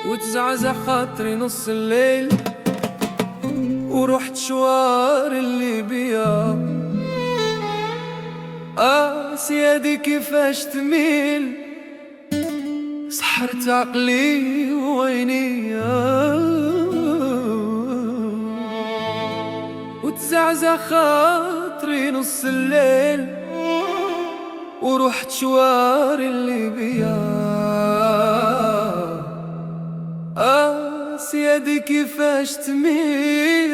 وتزعزع خاطري نص الليل ورحت شوار اللي بيا. سيادي كيفاش تميل، سحرت عقلي وعيني وتزعزع خاطري نص الليل ورحت شوار اللي بيا. سيادي كيفاش تميل،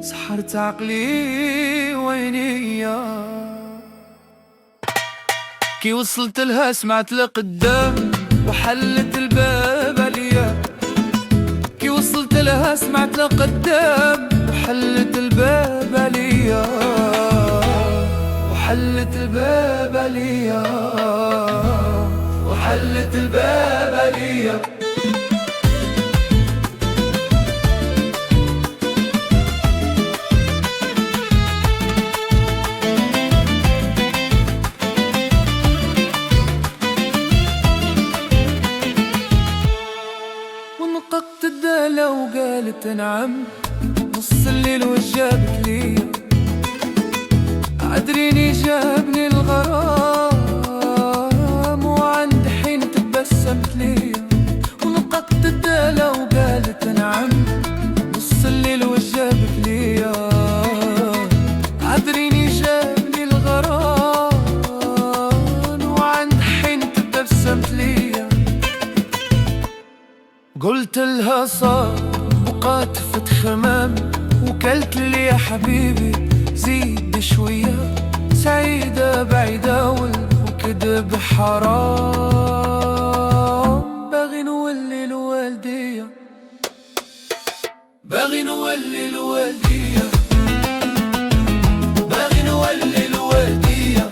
سحرت عقلي وعينيا. كي وصلت لها سمعت لقدام وحلت الباب عليا. كي وصلت لها سمعت لقدام وحلت الباب عليا. وحلت الباب عليا. وحلت الباب عليا. ونققت الدالة وقالت نعم، نص الليل وجابت لي. عدريني جابني الغرام وعند حين تبسمت لي. ونققت الدالة وقالت نعم، نص الليل وجابت لي. عدريني جابني الغرام وعند حين تبسمت لي. قلت لها صار وقاتفة خمام، وكلت لي يا حبيبي زيد شوية. سعيدة بعيدة والكذب حرام، باغي نولي الوالدية. باغي نولي الوالدية. باغي نولي الوالدية.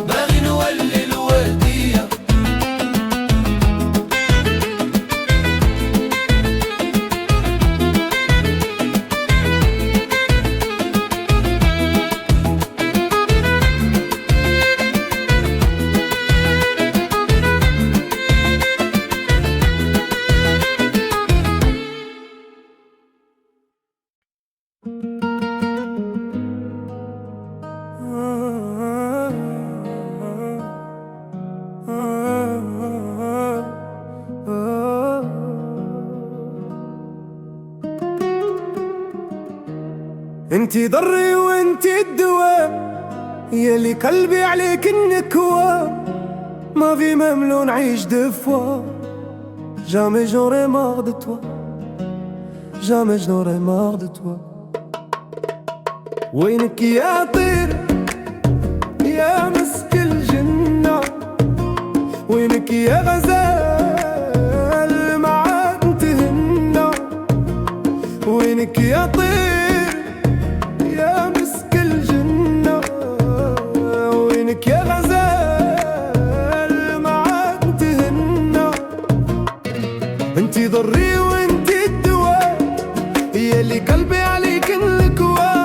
باغي نولي الوالدية. انتي ضري وانتي الدواء، يلي قلبي عليك النكوى. ما في مملون عيش دفوا، jamais j'aurai marre de toi. jamais j'aurai marre de toi. وينك يا طير يا مسك الجنة، وينك يا غزال ما عاد تهنى. وينك يا طير يا مسك الجنة، وينك يا غزال ما عاد تهنى. انتي ضري وانتي الدواء، يلي قلبي عليك الكوا.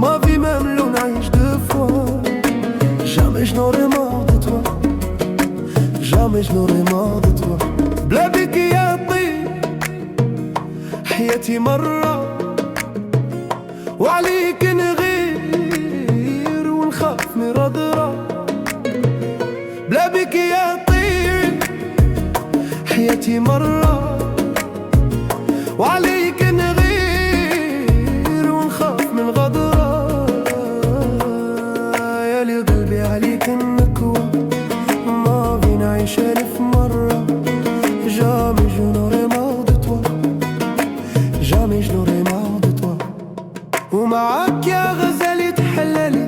ما في مملون عيش دفوا، jamais je n'aurai marre de toi. jamais je n'aurai marre de toi. بلا بك يا طير حياتي مرة، وعليك نغير ونخاف من ردرة. بلا بك يا طير حياتي مرة، وعليك نغير ونخاف من غدرة. يا لي قلبي عليك النكوة، ما بينا عيش ألف مرة. jamais je n'aurai marre de toi. jamais je n'aurai marre de toi. ومعاك يا غزالي تحللي،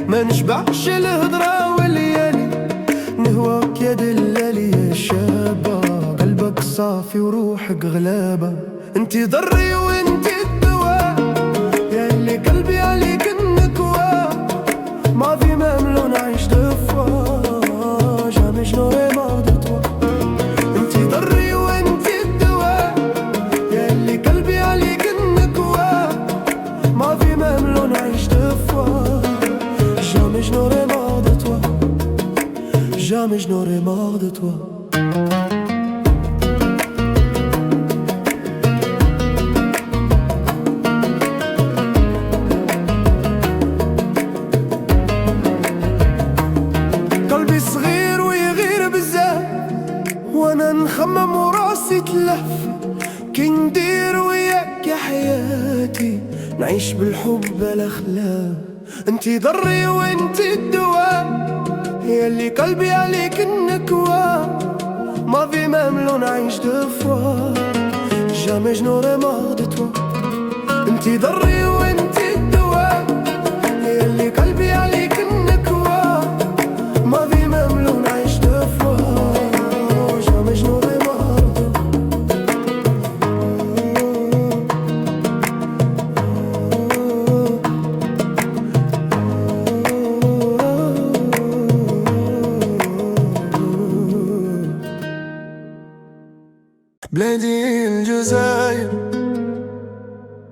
ما نشبعش الهضرة والليالي. نهواك يا دلالي يا شابة، قلبك صافي وروحك غلابة. انتي ضري وانتي الدواء، يا اللي قلبي عليك النكوى. ما في مملون عيش دفوا، jamais je n'aurai marre de toi. انتي ضري وانتي الدواء، يا اللي قلبي عليك النكوى. ما في مملون عيش دفوا، jamais je n'aurai marre de toi. jamais Jamais je n'aurai marre de toi. قلبي صغير ويغير بزاف، وانا نخمم وراسي تلف. كي ندير وياك يا حياتي، نعيش بالحب بلا خلاف. انتي ضري وانتي الدواء، ياللي قلبي عليك النكوى. ما في même نعيش دو فوا. Jamais je n'aurai marre de toi. انتي ضري وانتي الدواء، ياللي قلبي عليك النكوى. ما في même نعيش دو فوا. Jamais je n'aurai marre de toi. بلادي الجزائر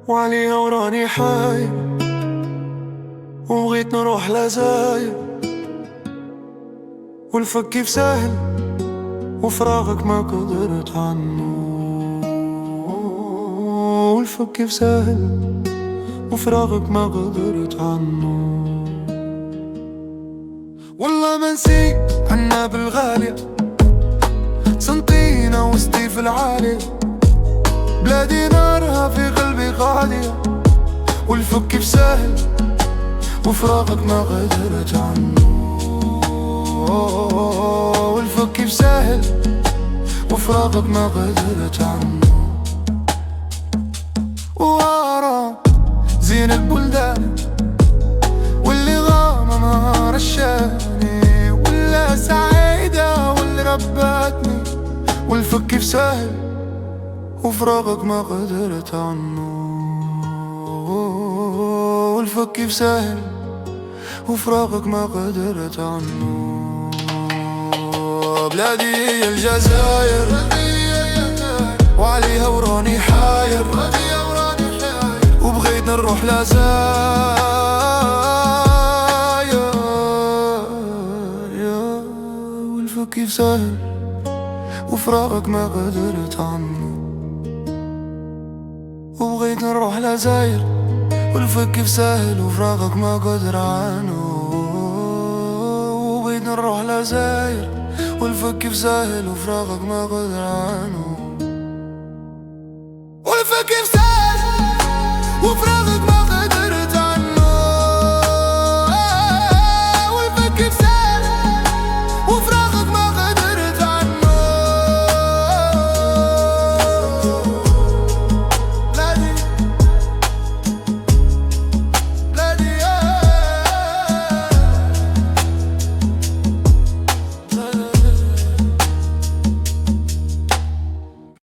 وعليها وراني حاير، وبغيت نروح لزاير. والفك كيف سهل وفراغك ما قدرت عنه. والفك كيف سهل وفراغك ما قدرت عنه. والله ما نسيت عنا بالغالية، سنطينا وسطي في العالي. بلادي نارها في قلبي غالية، والفك كيف سهل وفراغك ما قدرت عنه. والفك كيف سهل وفراغك ما قدرت عنه. وارى زين البلدان واللي غامة ما رشاني، ولا سعيدة واللي ربتني. والفك كيف سهل وفراغك ما قدرت عنه. والفك كيف سهل وفراغك ما قدرت عنه. بلادي الجزائر وعليها وراني حاير، وبغيت نروح لزاير. والفك كيف سهل وفراغك ما قدرت عنه. وبغيت نروح لزاير، والفك كيف سهل وفراغك ما قدر عنه. وبغيت نروح لزاير، والفك كيف سهل وفراغك ما قدر عنه. والفك كيف سهل وفراغك